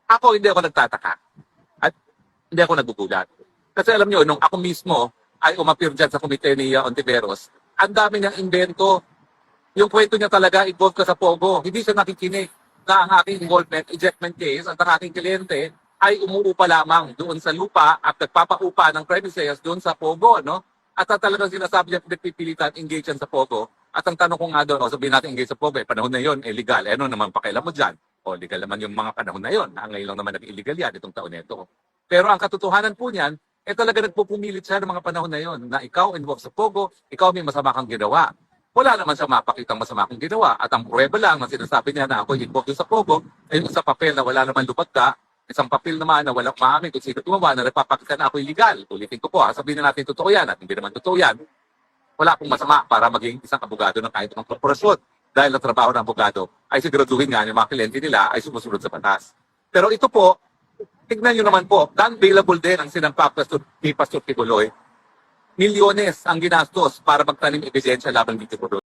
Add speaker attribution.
Speaker 1: Ako, hindi ako nagtataka. At hindi ako nagugulat. Kasi alam nyo, nung ako mismo ay umapir dyan sa komite ni Ontiveros, ang dami niyang invento. Yung kwento niya talaga, involved ka sa Pogo. Hindi siya nakikinig na ang aking involvement, ejectment case, at ang aking kliyente ay umuupa lamang doon sa lupa at nagpapaupa ng premises doon sa Pogo, no? At talagang sinasabi niya, pinagpipilitan, engage yan sa Pogo. At ang tanong ko nga doon, sabihin natin engage sa Pogo, panahon na yon, legal. Ano naman pakialam mo dyan? Legal naman yung mga panahon na yon. Ngayon lang naman nag-illegal yan, itong taon na ito. Pero ang katotohanan po niyan, talaga nagpupumilit siya ng mga panahon na yon na ikaw involved sa Pogo, ikaw may masama kang ginawa. Wala naman siya mapakitang masama kong ginawa. At ang prueba lang na sinasabi niya na ako involved sa Pogo, ay sa papel na wala naman lupag ka, isang papel naman na walang maamin kung sino tumawa na nagpapakita na ako illegal. Ulitin ko po, sabihin na natin totoo yan at hindi naman totoo yan. Wala pong masama para maging isang abogado ng kahit anong korporasyon. Dahil ang trabaho ng abogado ay siguraduhin nga yung mga kliyente nila ay sumusunod sa batas. Pero ito po, tignan nyo naman po, non-bailable din ang sinampa ni Pastor Kibuloy. Milyones ang ginastos para magtanim ebidensya laban dito po.